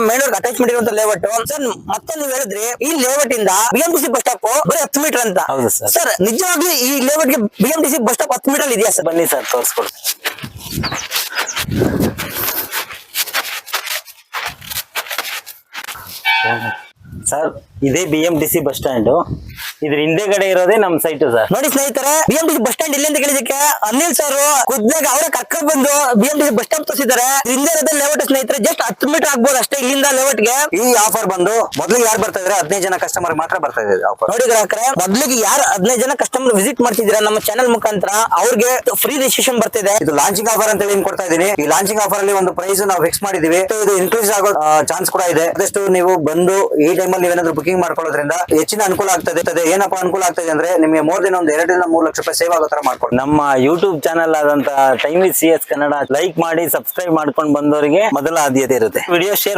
ಮೇಣೂರ್ attachment ಇರುವಂತ layout sir. ಮತ್ತೆ ನೀವು ಹೇಳಿದ್ರಿ ಈ ಲೇಔಟ್ ಇಂದ ಬಿಎಂಟಿಸಿ ಬಸ್ ಸ್ಟಾಪ್ ಬರೀ 10 ಮೀಟರ್ ಅಂತ. ಹೌದು ಸರ್. ಸರ್ ನಿಜವಾಗ್ಲೂ ಈ ಲೇಔಟ್ ಗೆ ಬಿಎಂಟಿಸಿ ಬಸ್ ಸ್ಟಾಪ್ 10 ಮೀಟರ್ ಇದೆಯಾ ಸರ್? ಬನ್ನಿ ಸರ್ ತೋರಿಸ್ಕೊಡ್ತೀನಿ. ಸರ್ ಇದೇ ಬಿಎಂಟಿಸಿ ಬಸ್ ಸ್ಟ್ಯಾಂಡ್, ಇದ್ರ ಹಿಂದೆಗಡೆ ಇರೋದೇ ನಮ್ ಸೈಟ್ ಸರ್. ನೋಡಿ ಸ್ನೇಹಿತರೆ, ಬಿಎಂಟಿಸಿ ಬಸ್ ಸ್ಟ್ಯಾಂಡ್ ಇಲ್ಲಿ ಅಂತ ಕೇಳಿದಕ್ಕೆ ಅನಿಲ್ ಸರ್ ಖುದ್ದಾಗಿ ಅವರೇ ಕರ್ಕೊಂಡ್ ಬಂದು ಬಿಎಂಟಿಸಿ ಬಸ್ ಸ್ಟಾಪ್ ತೋರಿಸಿದ್ದಾರೆ. ಹಿಂದೆ ಇರೋದೇ ಲೇಔಟ್ ಸ್ನೇಹಿತರೆ, ಜಸ್ಟ್ 10 ಮೀಟರ್ ಆಗ್ಬೋದು ಅಷ್ಟೇ ಇಲ್ಲಿಂದ ಲೇಔಟ್ ಗೆ. ಈ ಆಫರ್ ಬಂದು ಮೊದಲಿಗೆ ಯಾರು ಬರ್ತಾ ಇದ್ರೆ 15 ಜನ ಕಸ್ಟಮರ್ ಮಾತ್ರ ಬರ್ತಾ ಇದೆ ಆಫರ್. ನೋಡಿ ಗ್ರಾಹಕರೇ, ಮೊದಲಿಗೆ ಯಾರು 15 ಜನ ಕಸ್ಟಮರ್ ವಿಸಿಟ್ ಮಾಡ್ತಿದ್ದೀರಾ ನಮ್ಮ ಚಾನಲ್ ಮುಖಾಂತರ ಅವ್ರಿಗೆ ಫ್ರೀ ರಿಜಿಸ್ಟ್ರೇಷನ್ ಬರ್ತಿದೆ. ಇದು ಲಾಂಚಿಂಗ್ ಆಫರ್ ಅಂತ ಹೇಳಿ ಕೊಡ್ತಾ ಇದೀನಿ. ಈ ಲಾಂಚಿಂಗ್ ಆಫರ್ ಅಲ್ಲಿ ಒಂದು ಪ್ರೈಸ್ ನಾವು ಫಿಕ್ಸ್ ಮಾಡಿದೀವಿ. ಇದು ಇನ್ಕ್ರೀಸ್ ಆಗೋ ಚಾನ್ಸ್ ಕೂಡ ಇದೆ. ಆದಷ್ಟು ನೀವು ಬಂದು ಈ ಟೈಮ್ ಅಲ್ಲಿ ನೀವೇನಾದ್ರೂ ಬುಕಿಂಗ್ ಮಾಡ್ಕೊಳ್ಳೋದ್ರಿಂದ ಹೆಚ್ಚಿನ ಅನುಕೂಲ ಆಗ್ತದೆ. ಏನಪ್ಪಾ ಅನುಕೂಲ ಆಗ್ತದೆ ಅಂದ್ರೆ ನಿಮಗೆ ಮೋರ್ ದಿನ ಒಂದು 2 ರಿಂದ 3 ಲಕ್ಷ ರೂಪಾಯಿ ಸೇವ್ ಆಗೋ ತರ ಮಾಡ್ಕೊಂಡು ನಮ್ಮ ಯೂಟ್ಯೂಬ್ ಚಾನಲ್ ಆದಂತ time with CS Kannada like ಮಾಡಿ ಸಬ್ಸ್ಕ್ರೈಬ್ ಮಾಡ್ಕೊಂಡು ಬಂದವರಿಗೆ ಮೊದಲ ಆದ್ಯತೆ ಇರುತ್ತೆ. Video share